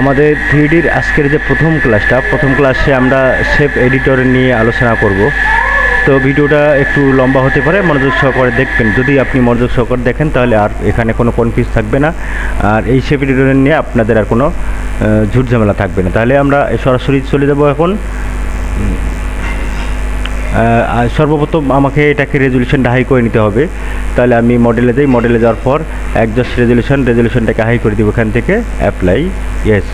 আমাদের থ্রিডির আজকের যে প্রথম ক্লাসে আমরা শেপ এডিটর নিয়ে আলোচনা করব। তো ভিডিওটা একটু লম্বা হতে পারে, মনোযোগ সহকারে দেখবেন। যদি আপনি মনোযোগ সহকারে দেখেন তাহলে আর এখানে কোনো কনফিউজ থাকবে না, আর এই শেপ এডিটর নিয়ে আপনাদের আর কোনো ঝুটঝামেলা থাকবে না। তাহলে আমরা সরাসরি চলে যাব এখন। সর্বপ্রথম আমাকে এটাকে রেজুলেশনটা হাই করে নিতে হবে। তাহলে আমি মডেলে যাই, মডেলে যাওয়ার পর অ্যাডজাস্ট রেজুলেশনটাকে হাই করে দিব এখান থেকে, অ্যাপ্লাই, ইয়েস।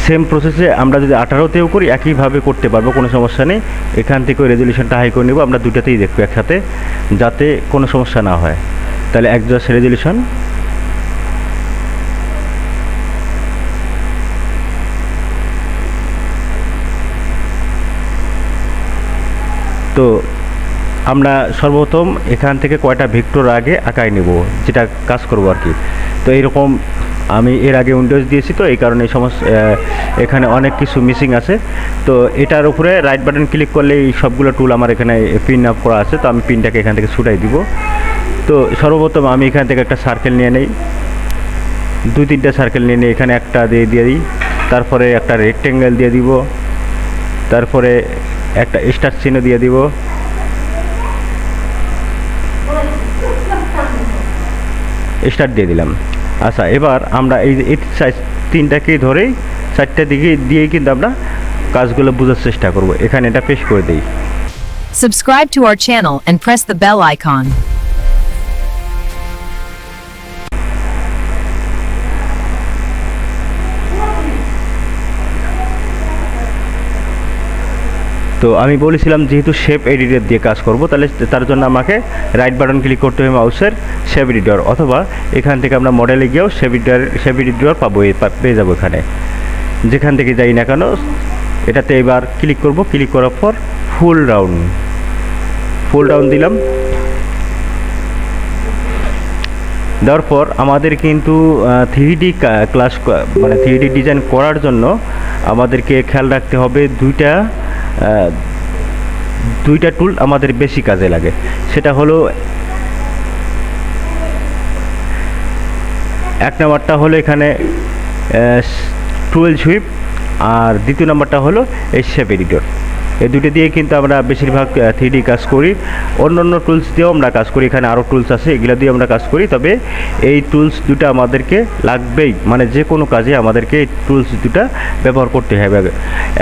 সেম প্রসেসে আমরা যদি 18তেও করি একইভাবে করতে পারবো, কোনো সমস্যা নেই। এখান থেকে রেজুলেশনটা হাই করে নেব, আমরা দুটাতেই দেখবো একসাথে, যাতে কোনো সমস্যা না হয়। তাহলে অ্যাডজাস্ট রেজুলেশন, তো আমরা সর্বপ্রথম এখান থেকে কয়টা ভেক্টর আগে আঁকায় নেব, যেটা কাজ করব আর কি। তো এইরকম আমি এর আগে উইন্ডোজ দিয়েছি, তো এই কারণে এই সমস্ত এখানে অনেক কিছু মিসিং আছে। তো এটার উপরে রাইট বাটন ক্লিক করলে এই সবগুলো টুল আমার এখানে পিন আপ করা আছে। তো আমি পিনটাকে এখান থেকে ছুটাই দিব। তো সর্বপ্রথম আমি এখান থেকে একটা সার্কেল নিয়ে নেই, 2-3টা সার্কেল নিয়ে নিই, এখানে একটা দিয়ে দিই, তারপরে একটা রেক্টেঙ্গেল দিয়ে দিব, তারপরে একটা স্টার চিহ্ন দিয়ে দিব, স্টার্ট দিয়ে দিলাম। আচ্ছা, এবার আমরা এই তিনটাকেই ধরেই 4টা দিকে দিয়েই কিন্তু আমরা কাজগুলো বোঝার চেষ্টা করব। এখানে এটা পেশ করে দিই। Subscribe to our channel and press the bell icon. তো আমি বলেছিলাম যেহেতু শেপ এডিটর দিয়ে কাজ করব, তাহলে তার জন্য আমাকে রাইট বাটন ক্লিক করতে হবে মাউসের, শেপ এডিটর, অথবা এখান থেকে আমরা মডেলে গিয়েও শেপ এডিটর পাবো, পেয়ে যাবো এখানে, যেখান থেকে যাই না কেন। এটাতে এবার ক্লিক করব, ক্লিক করার পর ফুল ডাউন দিলাম। দেওয়ার পর আমাদের কিন্তু 3D ক্লাস মানে 3D ডিজাইন করার জন্য আমাদেরকে খেয়াল রাখতে হবে দুইটা টুল আমাদের বেশি কাজে লাগে। সেটা হলো, এক নাম্বারটা হলো এখানে টুয়েল সুইপ, আর দ্বিতীয় নাম্বারটা হলো এই শেপ এডিটর। এই দুটো দিয়ে কিন্তু আমরা বেশিরভাগ 3D কাজ করি। অন্য টুলস দিয়েও আমরা কাজ করি, এখানে আরও টুলস আছে, এগুলো দিয়ে আমরা কাজ করি। তবে এই টুলস দুটো আমাদেরকে লাগবেই, মানে যে কোনো কাজে আমাদেরকে এই টুলস দুটো ব্যবহার করতে হবে।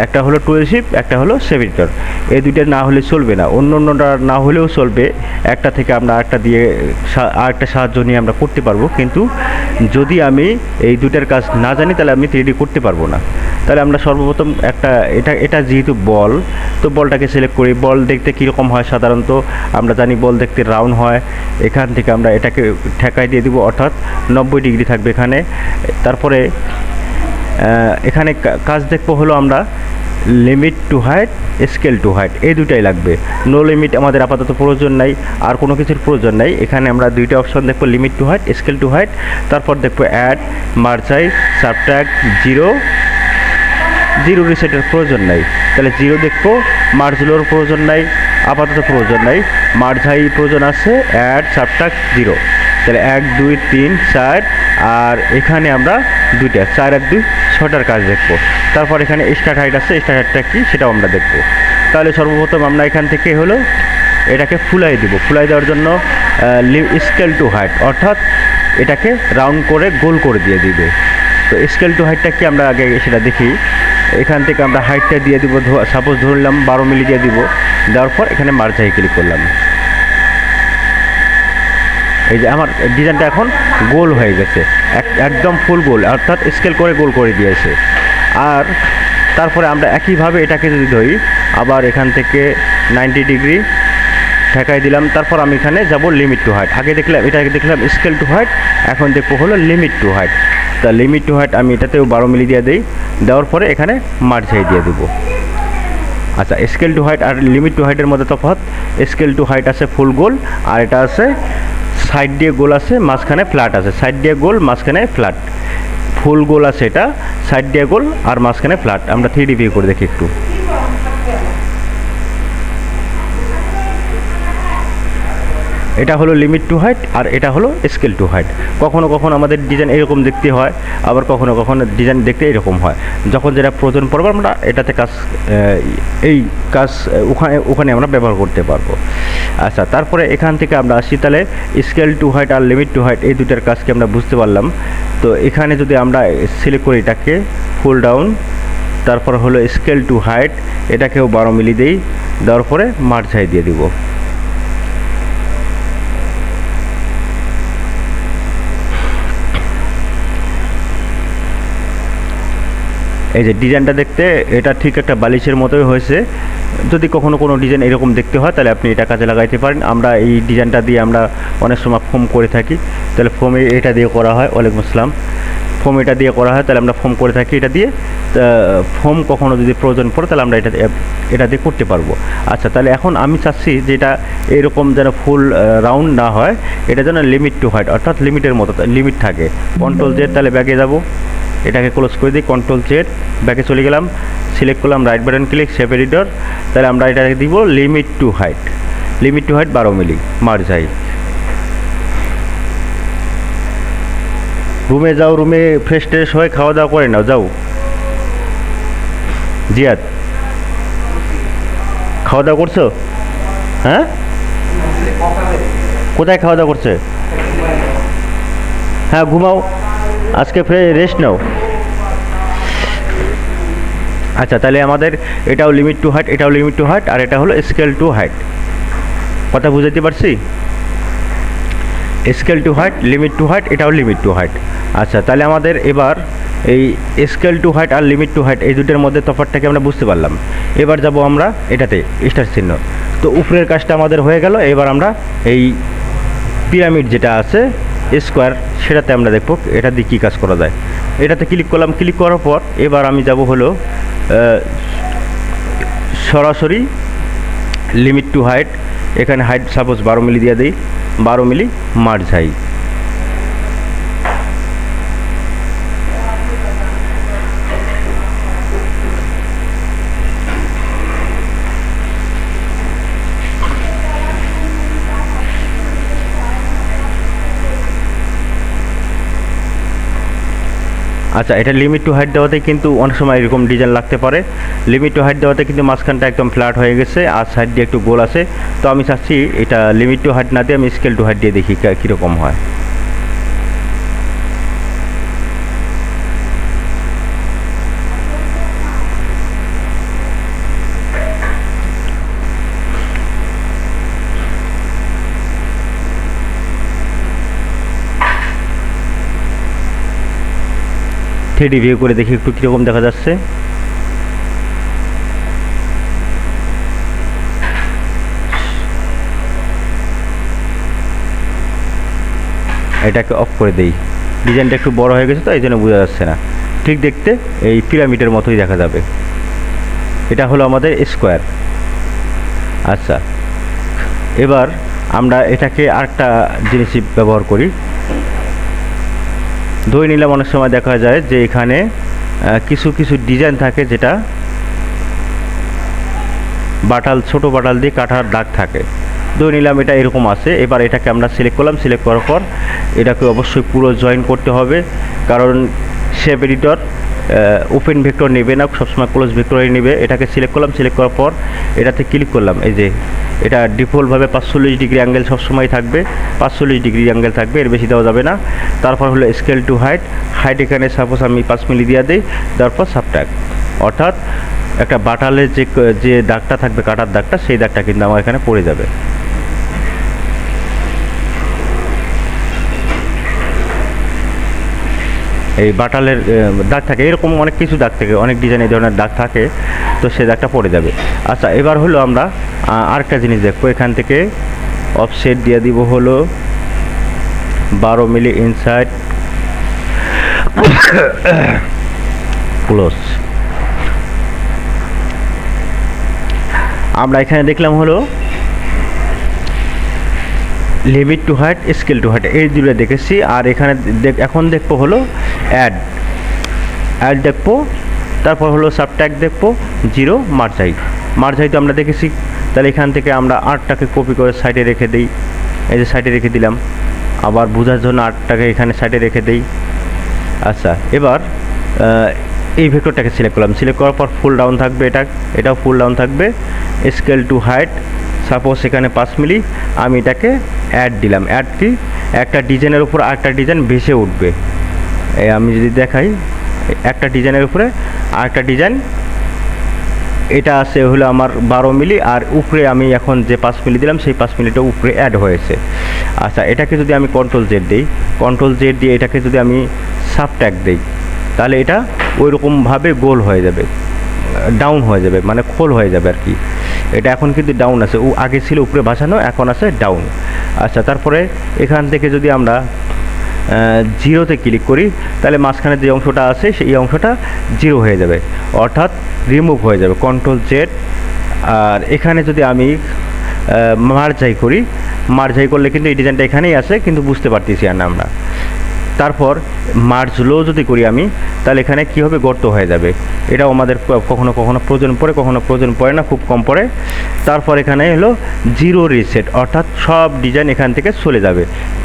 একটা হলো টুয়েল শিপ, একটা হলো শেপ এডিটর। এই দুটো না হলে চলবে না, অন্যটা না হলেও চলবে। একটা থেকে আমরা আরেকটা দিয়ে আরেকটা সাহায্য নিয়ে আমরা করতে পারবো, কিন্তু যদি আমি এই দুটার কাজ না জানি তাহলে আমি 3D করতে পারবো না। তাহলে আমরা সর্বপ্রথম এটা যেহেতু বল, তো বলটাকে সিলেক্ট করি। বল দেখতে কীরকম হয় সাধারণত আমরা জানি, বল দেখতে রাউন্ড হয়। এখান থেকে আমরা এটাকে ঠেকাই দিয়ে দিব, অর্থাৎ 90 ডিগ্রি থাকবে এখানে। তারপরে এখানে কাজ দেখবো হলো আমরা limit to height, scale to height, এই দুটাই লাগবে। নো লিমিট আমাদের আপাতত প্রয়োজন নাই, আর কোনো কিছুর প্রয়োজন নাই। এখানে আমরা দুইটা অপশন দেখবো, limit to height, scale to height. তারপর দেখবো অ্যাড, মার্জাই, সাবট্রাক্ট, জিরো রিসেটের প্রয়োজন নাই, তাহলে জিরো দেখবো। মার্জলোর প্রয়োজন নাই, আপাতত প্রয়োজন নাই। মার্জাই প্রয়োজন আছে, অ্যাড, সাবট্রাক্ট, জিরো। তাহলে 1, 2, 3, 4, আর এখানে আমরা 2টা 4 আর 2 6টার কাজ দেখবো। তারপর এখানে স্টার্ট হাইট আছে, স্টার্ট হাইটটা কী সেটাও আমরা দেখবো। তাহলে সর্বপ্রথম আমরা এখান থেকে হলো এটাকে ফুলাই দিব। ফুলাই দেওয়ার জন্য স্কেল টু হাইট, অর্থাৎ এটাকে রাউন্ড করে গোল করে দিয়ে দিবে। তো স্কেল টু হাইটটা কি আমরা আগে সেটা দেখি। এখান থেকে আমরা হাইটটা দিয়ে দিব, সাপোজ ধরলাম 12 মিলি দিয়ে দিব। দেওয়ার পর এখানে মার্জাই ক্লিক করলাম। এই যে আমার ডিজাইনটা এখন গোল হয়ে গেছে, একদম ফুল গোল, অর্থাৎ স্কেল করে গোল করে দিয়েছে। আর তারপরে আমরা একইভাবে এটাকে যদি ধরি, আবার এখান থেকে 90 ডিগ্রি ঠেকাই দিলাম। তারপর আমি এখানে যাব লিমিট টু হাইট। আগে এটাকে দেখলাম স্কেল টু হাইট, এখন দেখবো হলো লিমিট টু হাইট। তা লিমিট টু হাইট আমি এটাতেও 12 মিলি দিয়ে দিই। দেওয়ার পরে এখানে মার্জাই দিয়ে দেবো। আচ্ছা, স্কেল টু হাইট আর লিমিট টু হাইটের মধ্যে তফাৎ, স্কেল টু হাইট আছে ফুল গোল, আর এটা আছে সাইড দিয়ে গোল আছে, মাঝখানে ফ্ল্যাট আছে। সাইড দিয়ে গোল, মাঝখানে ফ্ল্যাট। ফুল গোল আছে এটা, সাইড দিয়ে গোল আর মাঝখানে ফ্ল্যাট। আমরা 3D ভিউ করে দেখি একটু। এটা হলো লিমিট টু হাইট আর এটা হলো স্কেল টু হাইট। কখনো কখনো আমাদের ডিজাইন এরকম দেখতে হয়, আবার কখনো কখনো ডিজাইন দেখতে এরকম হয়। যখন যেটা প্রয়োজন পড়বে আমরা এটাতে কাজ এই কাজ ওখানে আমরা ব্যবহার করতে পারবো। আচ্ছা, তারপরে এখান থেকে আমরা আসি, তাহলে স্কেল টু হাইট আর লিমিট টু হাইট এই দুটার কাজকে আমরা বুঝতে পারলাম। তো এখানে যদি আমরা সিলেক্ট করি এটাকে ফুল ডাউন, তারপর হলো স্কেল টু হাইট, এটাকেও 12 মিলি দেই, দেওয়ার পরে মার্জ হাই দিয়ে দিব। এই যে ডিজাইনটা দেখতে এটা ঠিক একটা বালিশের মতোই হয়েছে। যদি কখনো কোনো ডিজাইন এরকম দেখতে হয় তাহলে আপনি এটা কাজে লাগাইতে পারেন। আমরা এই ডিজাইনটা দিয়ে আমরা অনেক সময় ফোম করে থাকি, তাহলে ফোমে এটা দিয়ে করা হয়। ওয়ালাইকুম আসসালাম। ফোম এটা দিয়ে করা হয়, তাহলে আমরা ফোম করে থাকি এটা দিয়ে। ফোম কখনো যদি প্রয়োজন পড়ে তাহলে আমরা এটা দিয়ে করতে পারবো। আচ্ছা, তাহলে এখন আমি চাচ্ছি যে এটা এরকম যেন ফুল রাউন্ড না হয়, এটা যেন লিমিট টু হাইট অর্থাৎ লিমিটের মতো লিমিট থাকে। কন্ট্রোল জেড, তাহলে ব্যাগে যাব, এটাকে ক্লোজ করে দিই, কন্ট্রোল জেড, ব্যাকে চলে গেলাম, সিলেক্ট করলাম right button click, shape editor. তাহলে আমরা এটাকে দিব limit to height, limit to height 12 milli, merge হাই। রুমে যাও, রুমে ফ্রেশ ট্রেশ হয়ে খাওয়া দাওয়া করে নাও, যাও। জিয়াদ, খাওয়া দাওয়া করছো? হ্যাঁ, কোথায় খাওয়া দাওয়া করছে? হ্যাঁ, ঘুমাও, আজকে রেস্ট নাও। আচ্ছা, তাহলে আমাদের এটাও লিমিট টু হাইট, এটাও লিমিট টু হাইট, আর এটা হলো স্কেল টু হাইট। কথা বুঝাতে পারছি? Scale to height, limit to height, এটাও লিমিট টু হাইট। আচ্ছা, তাহলে আমাদের এবার এই স্কেল টু হাইট আর লিমিট টু হাইট এই দুটোর মধ্যে তফাৎটাকে আমরা বুঝতে পারলাম। এবার যাব আমরা এটাতে স্টার চিহ্ন। তো উপরের কাজটা আমাদের হয়ে গেল। এবার আমরা এই পিরামিড যেটা আছে স্কোয়ার, সেটাতে আমরা দেখব এটা দিয়ে কী কাজ করা যায়। এটাতে ক্লিক করলাম, ক্লিক করার পর এবার আমি যাব হলো সরাসরি লিমিট টু হাইট। এখানে হাইট সাপোজ 12 মিলি দিয়ে দিই, 12 মিলি, মার্জ হাই। আচ্ছা, এটা লিমিট টু হাইট দেওয়াতে কিন্তু অনেক সময় এরকম ডিজাইন লাগতে পারে। লিমিট টু হাইট দেওয়াতে কিন্তু মাঝখানটা একদম ফ্ল্যাট হয়ে গেছে আর সাইড দিয়ে একটু গোল আছে। তো আমি চাচ্ছি এটা লিমিট টু হাইট না দিয়ে আমি স্কেল টু হাইট দিয়ে দেখি কীরকম হয়। থ্রিডি ভিউ করে দেখি একটু কীরকম দেখা যাচ্ছে। এটাকে অফ করে দেই, ডিজাইনটা একটু বড় হয়ে গেছে তো এই জন্য বোঝা যাচ্ছে না। ঠিক দেখতে এই পিরামিডের মতোই দেখা যাবে। এটা হলো আমাদের স্কোয়ার। আচ্ছা, এবার আমরা এটাকে আরেকটা জিনিস ব্যবহার করি। ধরে নিলাম অনেক সময় দেখা যায় যে এখানে কিছু কিছু ডিজাইন থাকে যেটা বাটাল, ছোট বাটাল দিয়ে কাটার দাগ থাকে। ধরে নিলাম এটা এরকম আছে। এবার এটাকে আমরা সিলেক্ট করলাম, সিলেক্ট করার পর এটাকে অবশ্যই পুরো জয়েন করতে হবে, কারণ শেপ এডিটর ওপেন ভেক্টর নেবে না, সবসময় ক্লোজ ভেক্টরই নেবে। এটাকে সিলেক্ট করলাম, সিলেক্ট করার পর এটাতে ক্লিক করলাম। এই যে এটা ডিফল্টভাবে 45 ডিগ্রি অ্যাঙ্গেল সবসময় থাকবে, 45 ডিগ্রি অ্যাঙ্গেল থাকবে, এর বেশি দেওয়া যাবে না। তারপর হলো স্কেল টু হাইট, হাইট এখানে সাপোজ আমি 5 মিলি দিয়ে দিই, তারপর সাবট্রাক্ট, অর্থাৎ একটা বাটালের যে দাগটা থাকবে, কাটার দাগটা, সেই দাগটা কিন্তু আমার এখানে পড়ে যাবে। এই বাটালের দাগ থাকে, এরকম অনেক কিছু দাগ থাকে, অনেক ডিজাইন এই ধরনের দাগ থাকে, তো সে দাগটা পড়ে যাবে। আচ্ছা, এবার হলো আমরা আরেকটা জিনিস দেখবো। এখান থেকে অফসেট দিয়ে দিব হলো 12 মিলি ইনসাইড ক্লোজ। আমরা এখানে দেখলাম হলো limit to height, scale to height, এই দুটো দেখেছি। আর এখানে এখন দেখবো হলো অ্যাড দেখবো, তারপর হলো সাবট্রাক্ট দেখবো, 0, মার্জ হাইট। মার্জ হাইট আমরা দেখেছি। তাহলে এখান থেকে আমরা 8টাকে কপি করে সাইডে রেখে দিই, এই যে সাইডে রেখে দিলাম, আবার বোঝার জন্য 8টাকে এখানে সাইডে রেখে দেই। আচ্ছা, এবার এই ভেক্টরটাকে সিলেক্ট করলাম, সিলেক্ট করার পর ফুল ডাউন থাকবে, এটাও ফুল ডাউন থাকবে। স্কেল টু হাইট সাপোজ এখানে 5 মিলি, আমি এটাকে অ্যাড দিলাম। অ্যাড কি, একটা ডিজাইনের উপর আরেকটা ডিজাইন ভেসে উঠবে। আমি যদি দেখাই, একটা ডিজাইনের উপরে আরেকটা ডিজাইন, এটা আছে হলো আমার 12 মিলি, আর উপরে আমি এখন যে 5 মিলি দিলাম সেই 5 মিলিটা উপরে অ্যাড হয়েছে। আচ্ছা, এটাকে যদি আমি কন্ট্রোল জেড দিই, কন্ট্রোল জেড দিয়ে এটাকে যদি আমি সাবট্যাগ দিই, তাহলে এটা ওই রকমভাবে গোল হয়ে যাবে, ডাউন হয়ে যাবে, মানে খোল হয়ে যাবে আর কি। এটা এখন কিন্তু ডাউন আছে, ও আগে ছিল উপরে ভাসানো, এখন আছে ডাউন। আচ্ছা, তারপরে এখান থেকে যদি আমরা 0-তে ক্লিক করি, তাহলে মাঝখানে যে অংশটা আছে সেই অংশটা 0 হয়ে যাবে, অর্থাৎ রিমুভ হয়ে যাবে। Control Z. আর এখানে যদি আমি মার্জাই করি, মার্জাই করলে কিন্তু এই ডিজাইনটা এখানেই আছে, কিন্তু বুঝতে পারতেছি আর না আমরা। তারপর মার্জ লো যদি করি আমি, তাহলে এখানে কী হবে, গর্ত হয়ে যাবে। এটাও আমাদের কখনো কখনো প্রয়োজন পড়ে, কখনো প্রয়োজন পড়ে না, খুব কম পড়ে। তারপর এখানে হলো 0 রিসেট, অর্থাৎ সব ডিজাইন এখান থেকে চলে যাবে,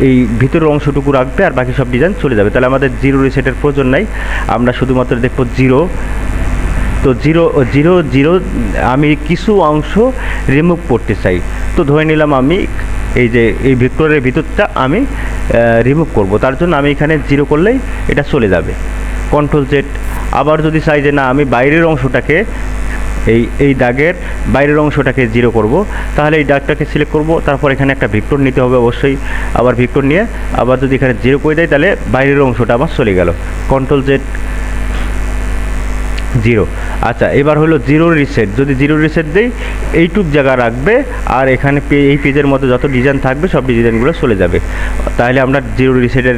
এই ভিতরের অংশটুকু রাখবে আর বাকি সব ডিজাইন চলে যাবে। তাহলে আমাদের 0 রিসেটের প্রয়োজন নাই, আমরা শুধুমাত্র দেখবো 0। তো 0 আমি কিছু অংশ রিমুভ করতে চাই, তো ধরে নিলাম আমি এই যে এই ভেক্টরের ভিতরটা আমি রিমুভ করব, তার জন্য আমি এখানে 0 করলেই এটা চলে যাবে। Control Z. আবার যদি চাই যে না, আমি বাইরের অংশটাকে এই দাগের বাইরের অংশটাকে 0 করব, তাহলে এই দাগটাকে সিলেক্ট করব, তারপর এখানে একটা ভেক্টর নিতে হবে অবশ্যই। আবার ভেক্টর নিয়ে আবার যদি এখানে 0 করে দেয়, তাহলে বাইরের অংশটা আমার চলে গেল। Control Z, 0। আচ্ছা, এবার হলো 0 রিসেট। যদি 0 রিসেট দেই, এইটুক জায়গা রাখবে, আর এখানে এই পেজের মধ্যে যত ডিজাইন থাকবে সব ডিজাইনগুলো চলে যাবে। তাহলে আমরা 0 রিসেটের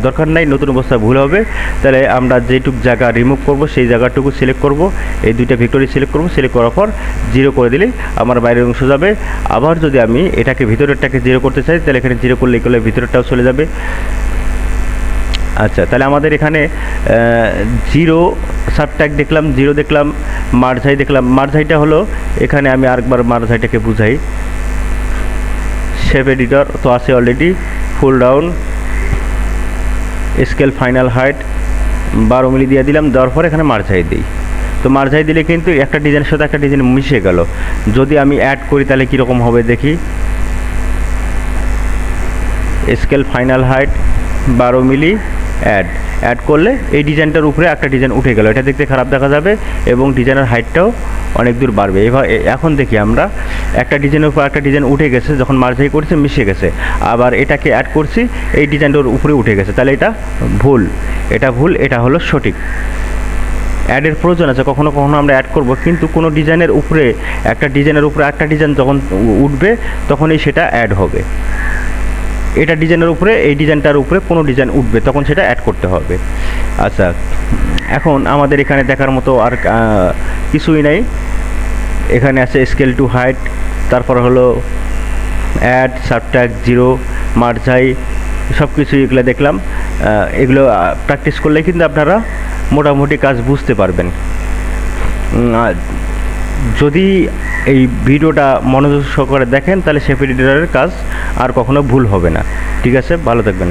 দরকার নাই, নতুন অবস্থা ভুল হবে। তাহলে আমরা যেটুক জায়গা রিমুভ করব সেই জায়গাটুকু সিলেক্ট করব, এই দুইটা ভেক্টরই সিলেক্ট করব, সিলেক্ট করার পর 0 করে দিলেই আমার বাইরের অংশ যাবে। আবার যদি আমি এটাকে ভিতরেরটাকে 0 করতে চাই, তাহলে এখানে 0 করলে ভিতরেরটাও চলে যাবে। আচ্ছা, তাহলে আমাদের এখানে 0 সাবট্যাগ দেখলাম, 0 দেখলাম, মার্জাই দেখলাম। মার্জাইটা হলো, এখানে আমি আরেকবার মার্জাইটাকে বুঝাই। শেপ এডিটর তো আছে অলরেডি, ফুল ডাউন, স্কেল ফাইনাল হাইট 12 মিলি দিয়ে দিলাম, দেওয়ার পর এখানে মার্জাই দিই। তো মার্জাই দিলে কিন্তু একটা ডিজাইনের সাথে একটা ডিজাইন মিশে গেল। যদি আমি অ্যাড করি তাহলে কীরকম হবে দেখি। স্কেল ফাইনাল হাইট 12 মিলি, অ্যাড করলে এই ডিজাইনটার উপরে একটা ডিজাইন উঠে গেল, এটা দেখতে খারাপ দেখা যাবে এবং ডিজাইনের হাইটটাও অনেক দূর বাড়বে। এবার এখন দেখি আমরা একটা ডিজাইনের উপর একটা ডিজাইন উঠে গেছে, যখন মার্জাই করছে মিশে গেছে, আবার এটাকে অ্যাড করছি, এই ডিজাইনটার উপরে উঠে গেছে, তাহলে এটা ভুল, এটা হলো সঠিক। অ্যাডের প্রয়োজন আছে, কখনো কখনো আমরা অ্যাড করব, কিন্তু কোনো ডিজাইনের উপরে একটা ডিজাইন যখন উঠবে তখনই সেটা অ্যাড হবে। এটা ডিজাইনের উপরে এই ডিজাইনটার উপরে কোনো ডিজাইন উঠবে, তখন সেটা অ্যাড করতে হবে। আচ্ছা, এখন আমাদের এখানে দেখার মতো আর কিছুই নাই। এখানে আছে স্কেল টু হাইট, তারপর হলো অ্যাড, সাবট্যাগ, 0, মার্জাই, সব কিছু এগুলো দেখলাম। এগুলো প্র্যাকটিস করলে কিন্তু আপনারা মোটামুটি কাজ বুঝতে পারবেন। যদি এই ভিডিওটা মনোযোগ সহকারে দেখেন, তাহলে শেপ এডিটরের কাজ আর কখনো ভুল হবে না। ঠিক আছে, ভালো থাকবেন।